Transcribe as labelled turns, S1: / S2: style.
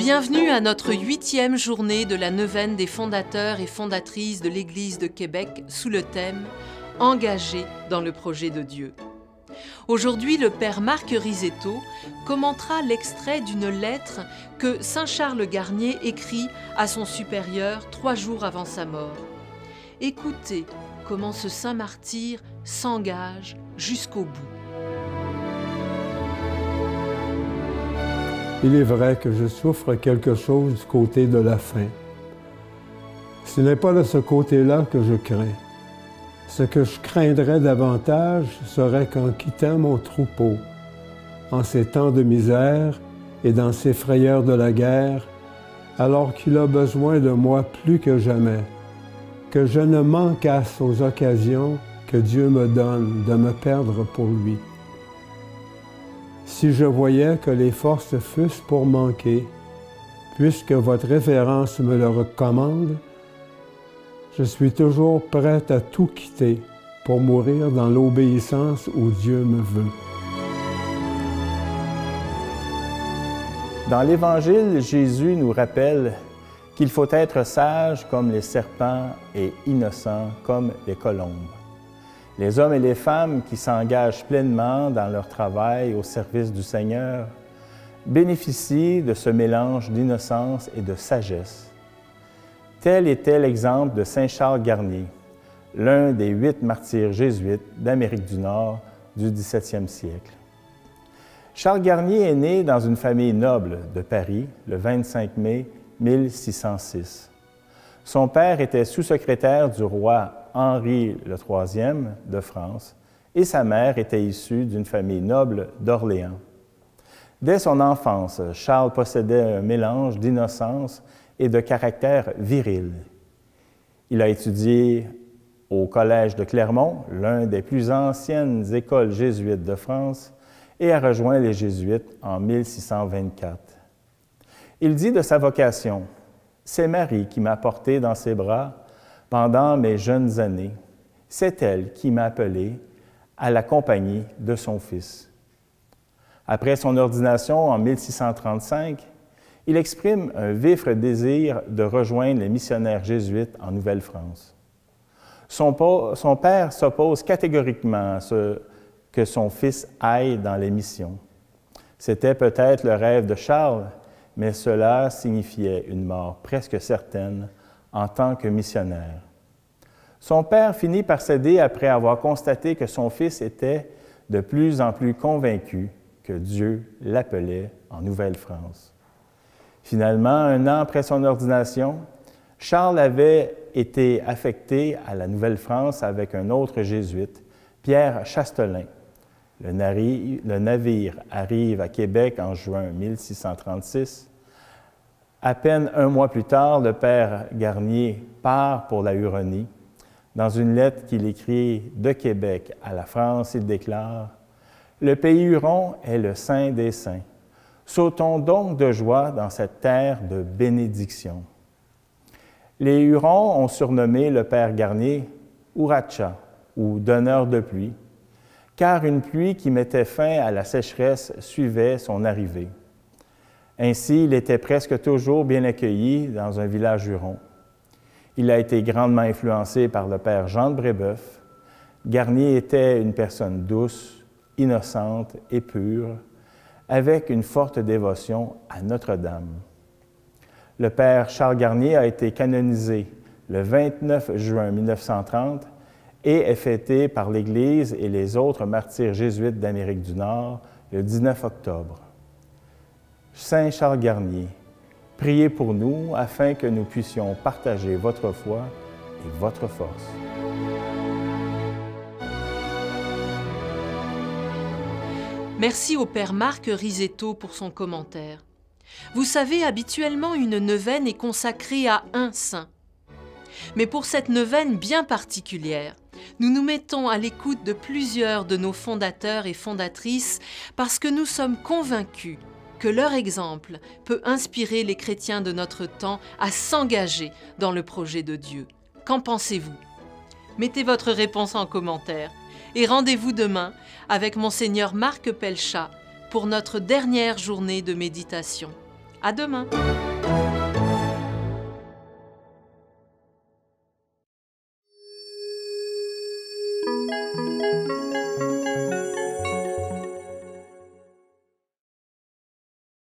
S1: Bienvenue à notre 8e journée de la neuvaine des fondateurs et fondatrices de l'Église de Québec sous le thème « Engagés dans le projet de Dieu ». Aujourd'hui, le Père Marc Risetto commentera l'extrait d'une lettre que Saint Charles Garnier écrit à son supérieur 3 jours avant sa mort. Écoutez comment ce saint martyr s'engage jusqu'au bout.
S2: Il est vrai que je souffre quelque chose du côté de la faim. Ce n'est pas de ce côté-là que je crains. Ce que je craindrais davantage serait qu'en quittant mon troupeau, en ces temps de misère et dans ces frayeurs de la guerre, alors qu'il a besoin de moi plus que jamais, que je ne manquasse aux occasions que Dieu me donne de me perdre pour lui. Si je voyais que les forces fussent pour manquer, puisque votre révérence me le recommande, je suis toujours prête à tout quitter pour mourir dans l'obéissance où Dieu me veut.
S3: Dans l'Évangile, Jésus nous rappelle qu'il faut être sage comme les serpents et innocent comme les colombes. Les hommes et les femmes qui s'engagent pleinement dans leur travail au service du Seigneur bénéficient de ce mélange d'innocence et de sagesse. Tel était l'exemple de Saint Charles Garnier, l'un des 8 martyrs jésuites d'Amérique du Nord du 17e siècle. Charles Garnier est né dans une famille noble de Paris le 25 mai 1606. Son père était sous-secrétaire du roi Henri III de France et sa mère était issue d'une famille noble d'Orléans. Dès son enfance, Charles possédait un mélange d'innocence et de caractère viril. Il a étudié au Collège de Clermont, l'un des plus anciennes écoles jésuites de France, et a rejoint les Jésuites en 1624. Il dit de sa vocation: « C'est Marie qui m'a porté dans ses bras pendant mes jeunes années. C'est elle qui m'a appelé à la compagnie de son Fils. » Après son ordination en 1635, il exprime un vif désir de rejoindre les missionnaires jésuites en Nouvelle-France. Son père s'oppose catégoriquement à ce que son fils aille dans les missions. C'était peut-être le rêve de Charles, mais cela signifiait une mort presque certaine en tant que missionnaire. Son père finit par céder après avoir constaté que son fils était de plus en plus convaincu que Dieu l'appelait en Nouvelle-France. Finalement, 1 an après son ordination, Charles avait été affecté à la Nouvelle-France avec un autre jésuite, Pierre Chastelain. Le navire arrive à Québec en juin 1636. À peine 1 mois plus tard, le père Garnier part pour la Huronie. Dans une lettre qu'il écrit de Québec à la France, il déclare « Le pays Huron est le saint des saints. Sautons donc de joie dans cette terre de bénédiction. » Les Hurons ont surnommé le père Garnier Houracha, ou donneur de pluie, car une pluie qui mettait fin à la sécheresse suivait son arrivée. Ainsi, il était presque toujours bien accueilli dans un village huron. Il a été grandement influencé par le père Jean de Brébeuf. Garnier était une personne douce, innocente et pure, avec une forte dévotion à Notre-Dame. Le père Charles Garnier a été canonisé le 29 juin 1930 et est fêté par l'Église et les autres martyrs jésuites d'Amérique du Nord le 19 octobre. Saint Charles Garnier, priez pour nous afin que nous puissions partager votre foi et votre force.
S1: Merci au Père Marc Risetto pour son commentaire. Vous savez, habituellement, une neuvaine est consacrée à un saint. Mais pour cette neuvaine bien particulière, nous nous mettons à l'écoute de plusieurs de nos fondateurs et fondatrices parce que nous sommes convaincus que leur exemple peut inspirer les chrétiens de notre temps à s'engager dans le projet de Dieu. Qu'en pensez-vous? Mettez votre réponse en commentaire et rendez-vous demain avec Monseigneur Marc Pelchat pour notre dernière journée de méditation. À demain!